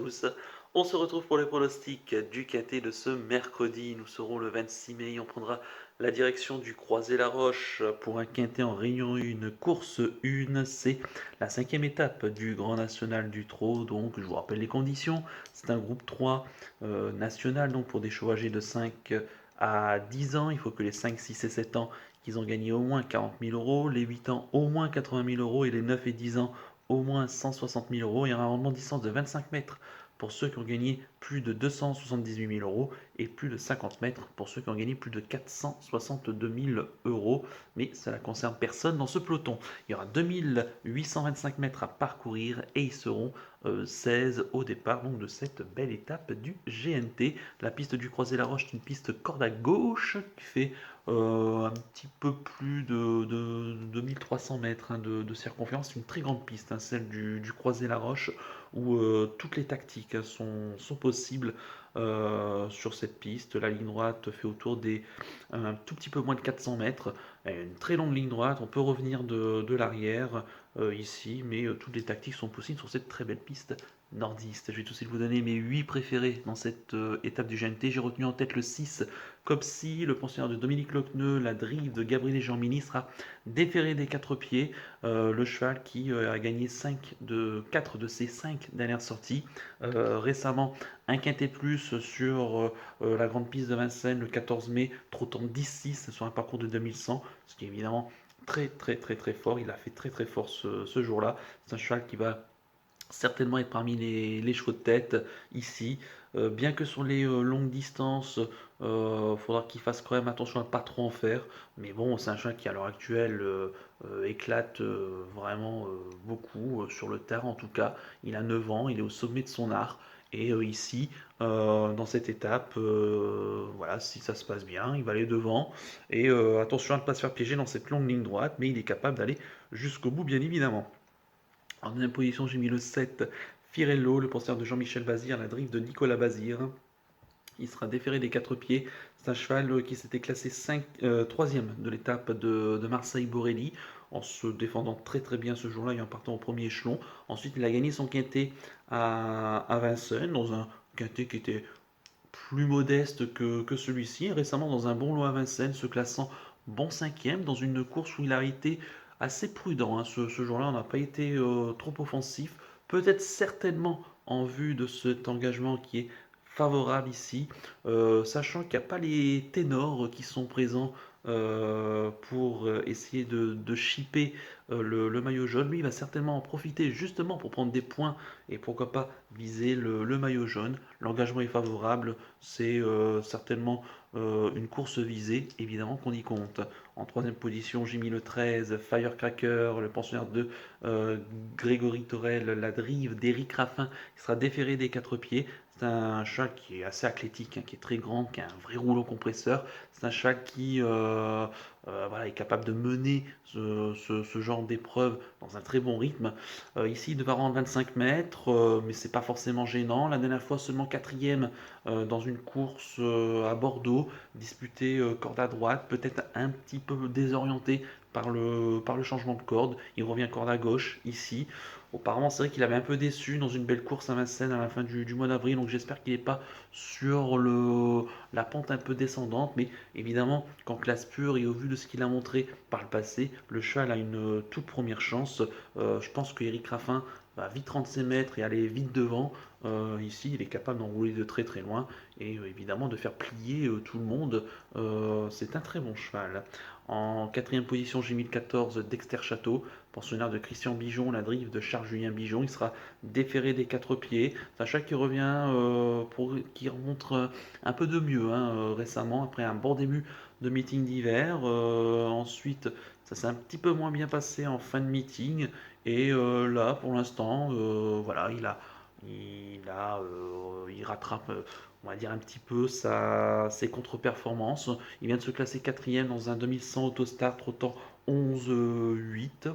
tous. On se retrouve pour les pronostics du quintet de ce mercredi. Nous serons le 26 mai. On prendra la direction du Croisé-la-Roche pour un quintet en Réunion 1, course 1. C'est la cinquième étape du Grand National du Trot. Donc, je vous rappelle les conditions. C'est un groupe 3 national. Donc, pour des chevaux âgés de 5 à 10 ans, il faut que les 5, 6 et 7 ans qu'ils ont gagné au moins 40 000 euros, les 8 ans au moins 80 000 euros et les 9 et 10 ans au moins 160 000 euros. Il y a un rendement de distance de 25 mètres pour ceux qui ont gagné plus de 278 000 euros et plus de 50 mètres pour ceux qui ont gagné plus de 462 000 euros. Mais cela ne concerne personne dans ce peloton. Il y aura 2825 mètres à parcourir et ils seront 16 au départ donc de cette belle étape du GNT. La piste du Croisé-la-Roche est une piste corde à gauche qui fait un petit peu plus de 2300 mètres de circonférence. C'est une très grande piste, hein, celle du Croisé-la-Roche, où toutes les tactiques, hein, sont possibles sur cette piste. La ligne droite fait autour des un tout petit peu moins de 400 mètres. Une très longue ligne droite, on peut revenir de l'arrière ici, mais toutes les tactiques sont possibles sur cette très belle piste nordiste. Je vais tout de suite vous donner mes 8 préférés dans cette étape du GNT. J'ai retenu en tête le 6, Copsy, le pensionnaire de Dominique Lochneux, la drive de Gabriel Jean-Mini sera déféré des 4 pieds. Le cheval qui a gagné 4 de ses 5 dernières sorties. Récemment, un quintet plus sur la grande piste de Vincennes le 14 mai, trottant 10-6 sur un parcours de 2100, ce qui est évidemment très très très très fort. Il a fait très très fort ce jour-là. C'est un cheval qui va certainement être parmi les chevaux de tête ici. Bien que sur les longues distances, il faudra qu'il fasse quand même attention à ne pas trop en faire. Mais bon, c'est un cheval qui à l'heure actuelle éclate vraiment beaucoup sur le terrain en tout cas. Il a 9 ans, il est au sommet de son art. Et ici, dans cette étape, voilà, si ça se passe bien, il va aller devant. Et attention à ne pas se faire piéger dans cette longue ligne droite, mais il est capable d'aller jusqu'au bout, bien évidemment. En deuxième position, j'ai mis le 7, Firello, le pensionnaire de Jean-Michel Bazir, la drive de Nicolas Bazir. Il sera déféré des 4 pieds. C'est un cheval qui s'était classé 3e de l'étape de Marseille-Borelli, en se défendant très très bien ce jour-là et en partant au premier échelon. Ensuite, il a gagné son quintet à Vincennes, dans un quintet qui était plus modeste que celui-ci. Récemment, dans un bon lot à Vincennes, se classant bon 5e dans une course où il a été assez prudent, hein. Ce jour-là, on n'a pas été trop offensif. Peut-être certainement en vue de cet engagement qui est favorable ici, sachant qu'il n'y a pas les ténors qui sont présents pour essayer de chipper le maillot jaune. Lui, il va certainement en profiter justement pour prendre des points et pourquoi pas viser le maillot jaune. L'engagement est favorable, c'est certainement une course visée, évidemment qu'on y compte. En troisième position, j'ai mis le 13, Firecracker, le pensionnaire de Grégory Torel, la drive d'Éric Raffin, qui sera déféré des 4 pieds. C'est un cheval qui est assez athlétique, hein, qui est très grand, qui a un vrai rouleau compresseur. C'est un cheval qui voilà, est capable de mener ce genre d'épreuve dans un très bon rythme. Ici, il devra rendre 25 mètres, mais c'est pas forcément gênant. La dernière fois, seulement quatrième dans une course à Bordeaux, disputée corde à droite, peut-être un petit peu désorienté par le changement de corde. Il revient corde à gauche ici. Auparavant, c'est vrai qu'il avait un peu déçu dans une belle course à Vincennes à la fin du mois d'avril, donc j'espère qu'il n'est pas sur la pente un peu descendante. Mais évidemment, qu'en classe pure et au vu de ce qu'il a montré par le passé, le cheval a une toute première chance. Je pense que Eric Raffin va vite rendre ses mètres et aller vite devant. Ici, il est capable d'enrouler de très très loin et évidemment de faire plier tout le monde. C'est un très bon cheval. En quatrième position, j'ai mis le 14, Dexter Château, pensionnaire de Christian Bijon, la drive de Charles-Julien Bijon. Il sera déféré des 4 pieds. C'est un cheval qui revient, qui remonte un peu de mieux, hein, récemment, après un bon début de meeting d'hiver. Ensuite, ça s'est un petit peu moins bien passé en fin de meeting. Et là, pour l'instant, voilà, il rattrape, on va dire, un petit peu ses contre-performances. Il vient de se classer quatrième dans un 2100 Autostart, trottant 11,8.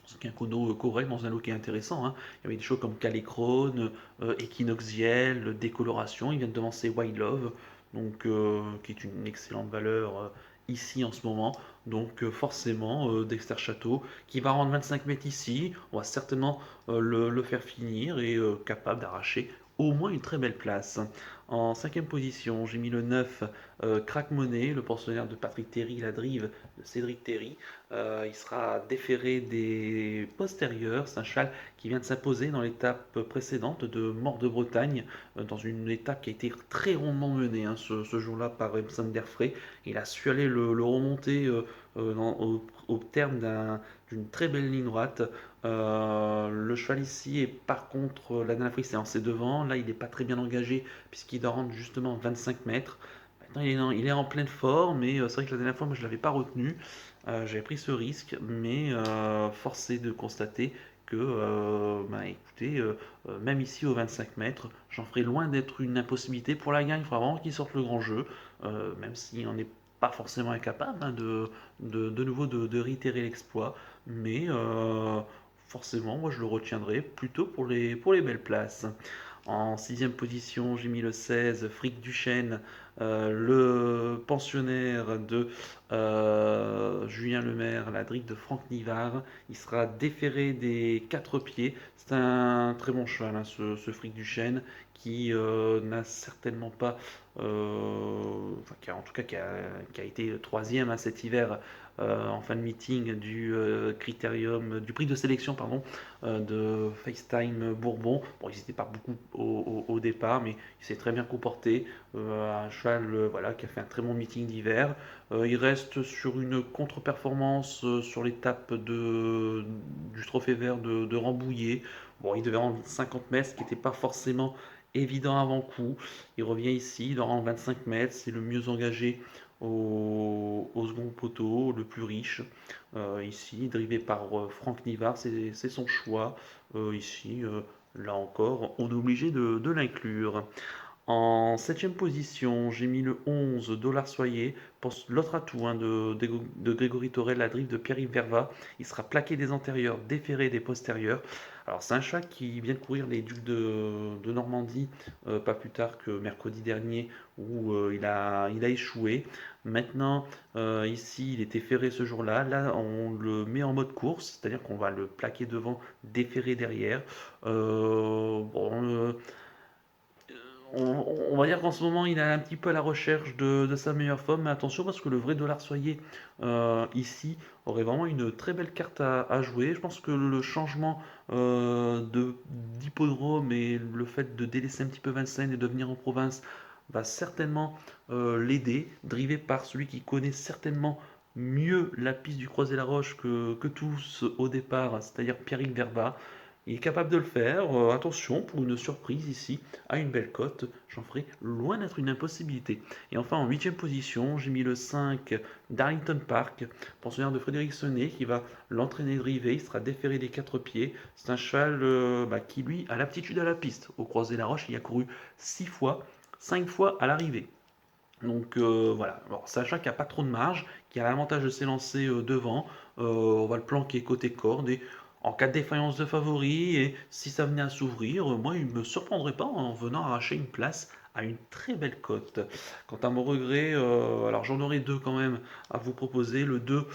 Ce qui est un chrono correct dans un lot qui est intéressant, hein. Il y avait des choses comme Calécrone, Equinoxiel, Décoloration. Il vient de devancer Wild Love, donc, qui est une excellente valeur ici en ce moment. Donc forcément, Dexter Château, qui va rendre 25 mètres ici, on va certainement le faire finir et capable d'arracher au moins une très belle place. En cinquième position, j'ai mis le 9, Crack Money, le pensionnaire de Patrick Terry, la drive de Cédric Terry. Il sera déféré des postérieurs. C'est un cheval qui vient de s'imposer dans l'étape précédente de Mort de Bretagne, dans une étape qui a été très rondement menée hein, ce jour-là par Ebson Derfray. Il a su aller le remonter au terme d'une très belle ligne droite. Le cheval ici est par contre, la dernière fois il s'est lancé devant, là il n'est pas très bien engagé puisqu'il doit rendre justement 25 mètres. Maintenant il est en pleine forme, mais c'est vrai que la dernière fois moi je ne l'avais pas retenu. J'avais pris ce risque, mais force est de constater que, bah, écoutez, même ici aux 25 mètres, j'en ferai loin d'être une impossibilité. Pour la gagne, il faudra vraiment qu'il sorte le grand jeu, même si on n'est pas forcément incapable hein, de nouveau de réitérer l'exploit, mais forcément, moi je le retiendrai plutôt pour les belles places. En sixième position, j'ai mis le 16, Frick Duchesne, le pensionnaire de Julien Lemaire, la drigue de Franck Nivard. Il sera déféré des quatre pieds. C'est un très bon cheval, hein, ce Frick Duchesne, qui n'a certainement pas, enfin, en tout cas qui a été troisième hein, cet hiver en fin de meeting du critérium, du prix de sélection pardon, de FaceTime Bourbon. Bon, ils n'étaient pas beaucoup au départ, mais il s'est très bien comporté. Un cheval voilà, qui a fait un très bon meeting d'hiver. Il reste sur une contre-performance sur l'étape du trophée vert de Rambouillet. Bon, il devait rendre 50 mètres, ce qui n'était pas forcément évident avant coup. Il revient ici, il rend 25 mètres, c'est le mieux engagé au second poteau, le plus riche. Ici, drivé par Franck Nivard, c'est son choix. Ici, là encore, on est obligé de l'inclure. En septième position, j'ai mis le 11, Dollar Soyer, pour l'autre atout hein, de Grégory Torel, la drive de Pierre-Yves Verva. Il sera plaqué des antérieurs, déféré des postérieurs. Alors c'est un chat qui vient de courir les Ducs de Normandie, pas plus tard que mercredi dernier, où il a échoué. Maintenant, ici, il était ferré ce jour-là. Là, on le met en mode course, c'est-à-dire qu'on va le plaquer devant, déférer derrière. Bon, on va dire qu'en ce moment, il est un petit peu à la recherche de sa meilleure forme, mais attention parce que le vrai dollar soyer ici aurait vraiment une très belle carte à jouer. Je pense que le changement d'hippodrome et le fait de délaisser un petit peu Vincennes et de venir en province va certainement l'aider, drivé par celui qui connaît certainement mieux la piste du Croisé-la-Roche que tous au départ, c'est-à-dire Pierrick Verba. Il est capable de le faire. Attention, pour une surprise ici, à une belle cote, j'en ferai loin d'être une impossibilité. Et enfin, en huitième position, j'ai mis le 5 Darlington Park, pensionnaire de Frédéric Sonnet, qui va l'entraîner drivé. Il sera déféré des quatre pieds. C'est un cheval qui, lui, a l'aptitude à la piste. Au Croisé-la-Roche, il a couru 6 fois, 5 fois à l'arrivée. Donc voilà, alors, sachant qu'il n'y a pas trop de marge, qu'il a l'avantage de s'élancer devant, on va le planquer côté corde et en cas de défaillance de favori et si ça venait à s'ouvrir, moi il ne me surprendrait pas en venant arracher une place à une très belle cote. Quant à mon regret, alors j'en aurai deux quand même à vous proposer. Le 2,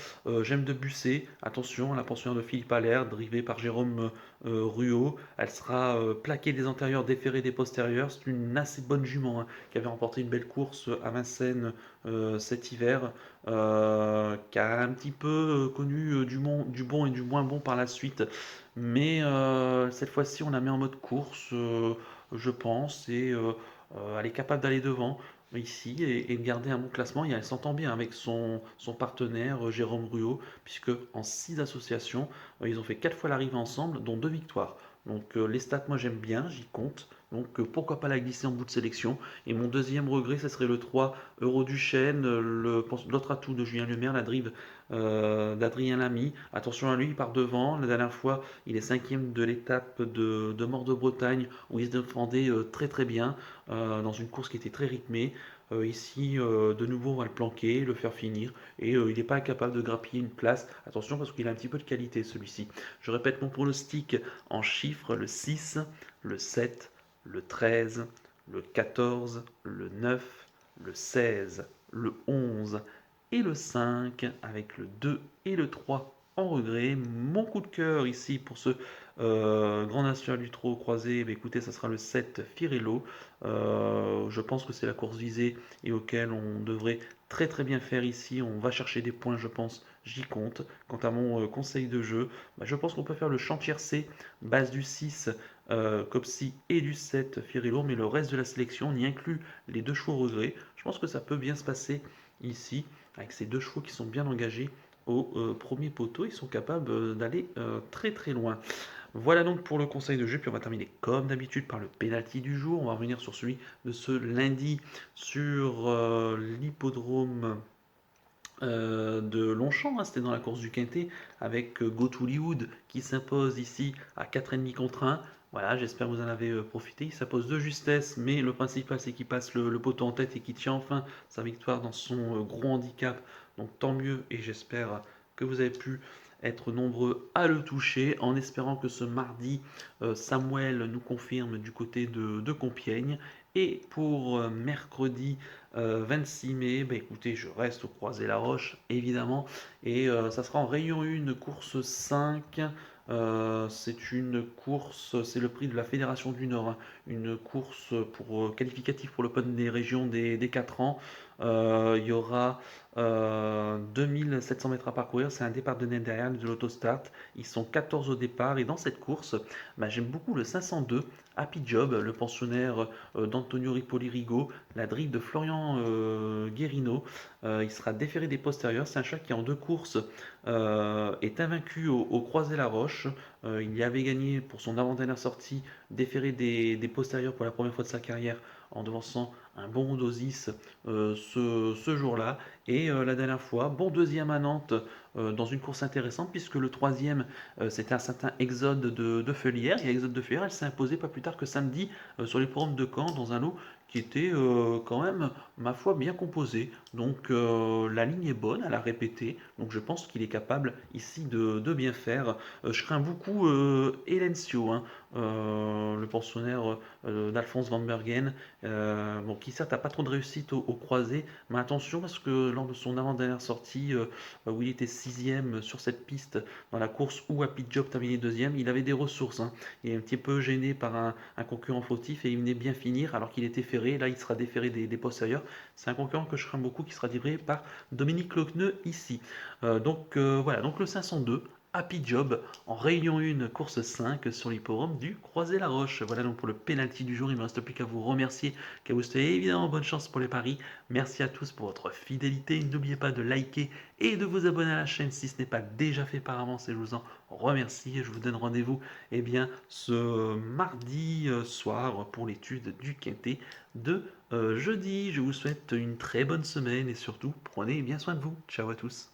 J'aime de Busset. Attention, la pensionnaire de Philippe Allaire, drivée par Jérôme Ruot. Elle sera plaquée des antérieurs, déférée des postérieurs. C'est une assez bonne jument hein, qui avait remporté une belle course à Vincennes cet hiver, qui a un petit peu connu du bon et du moins bon par la suite. Mais cette fois-ci, on la met en mode course, je pense, et elle est capable d'aller devant ici et de garder un bon classement. Et elle s'entend bien avec son partenaire Jérôme Ruot, puisque en 6 associations, ils ont fait 4 fois l'arrivée ensemble, dont 2 victoires. Donc les stats, moi j'aime bien, j'y compte. Donc pourquoi pas la glisser en bout de sélection. Et mon deuxième regret, ce serait le 3 Euro du Chêne, l'autre atout de Julien Lemaire, la drive d'Adrien Lamy. Attention à lui, il part devant. La dernière fois, il est cinquième de l'étape de Mort de Bretagne, où il se défendait très très bien, dans une course qui était très rythmée. Ici, de nouveau, on va le planquer, le faire finir, et il n'est pas incapable de grappiller une place. Attention parce qu'il a un petit peu de qualité celui-ci. Je répète mon pronostic en chiffres, le 6, le 7, le 13, le 14, le 9, le 16, le 11 et le 5 avec le 2 et le 3 en regret. Mon coup de cœur ici pour ce Grand National du Trot croisé, écoutez, ça sera le 7 Firello. Je pense que c'est la course visée et auquel on devrait très très bien faire ici. On va chercher des points, je pense, j'y compte. Quant à mon conseil de jeu, je pense qu'on peut faire le Champ C, base du 6 Copsy et du 7 Firello, mais le reste de la sélection, on y inclut les deux chevaux regrets. Je pense que ça peut bien se passer ici, avec ces deux chevaux qui sont bien engagés au premier poteau. Ils sont capables d'aller très très loin. Voilà donc pour le conseil de jeu, puis on va terminer comme d'habitude par le penalty du jour. On va revenir sur celui de ce lundi sur l'hippodrome de Longchamp, hein. C'était dans la course du Quintet avec Go to Hollywood qui s'impose ici à 4,5 contre 1. Voilà, j'espère que vous en avez profité. Il s'impose de justesse, mais le principal c'est qu'il passe le poteau en tête et qu'il tient enfin sa victoire dans son gros handicap. Donc tant mieux et j'espère que vous avez pu être nombreux à le toucher en espérant que ce mardi Samuel nous confirme du côté de Compiègne. Et pour mercredi 26 mai, écoutez, je reste au Croisé-la-Roche, évidemment, et ça sera en Réunion 1, course 5. C'est une course, c'est le prix de la Fédération du Nord, hein. Une course pour qualificatif pour l'Open des régions des 4 ans. Il y aura 2700 mètres à parcourir, c'est un départ de derrière de l'autostart. Ils sont 14 au départ, et dans cette course, j'aime beaucoup le 502 Happy Job, le pensionnaire d'Antonio Ripoli-Rigo, la drille de Florian Guérino. Il sera déféré des postérieurs. C'est un chat qui en deux courses est invaincu au Croisé-la-Roche. Il y avait gagné pour son avant-dernière sortie, déféré des postérieurs pour la première fois de sa carrière en devançant un bon Dosis ce jour-là. Et la dernière fois, bon deuxième à Nantes dans une course intéressante puisque le troisième c'était un certain Exode de Feuillère. Et Exode de Feuillère, elle s'est imposée pas plus tard que samedi sur les programmes de Caen dans un lot qui était quand même, ma foi, bien composé. Donc la ligne est bonne, elle a répété. Donc je pense qu'il est capable ici de bien faire. Je crains beaucoup Elencio, hein, le pensionnaire d'Alphonse Van Bergen, bon, qui certes n'a pas trop de réussite au croisé, mais attention parce que lors de son avant-dernière sortie, où il était sixième sur cette piste dans la course où Happy Job terminait deuxième, il avait des ressources, hein. Il est un petit peu gêné par un concurrent fautif et il venait bien finir alors qu'il était ferré. Là, il sera déféré des postérieurs. C'est un concurrent que je crains beaucoup qui sera livré par Dominique Lochneux ici. Voilà, donc le 502. Happy Job en Réunion 1, course 5 sur l'hippodrome du Croisé-la-Roche. Voilà donc pour le penalty du jour. Il ne me reste plus qu'à vous remercier, qu'à vous souhaiter évidemment bonne chance pour les paris. Merci à tous pour votre fidélité. N'oubliez pas de liker et de vous abonner à la chaîne si ce n'est pas déjà fait par avance et je vous en remercie. Je vous donne rendez-vous ce mardi soir pour l'étude du quintet de jeudi. Je vous souhaite une très bonne semaine et surtout prenez bien soin de vous. Ciao à tous.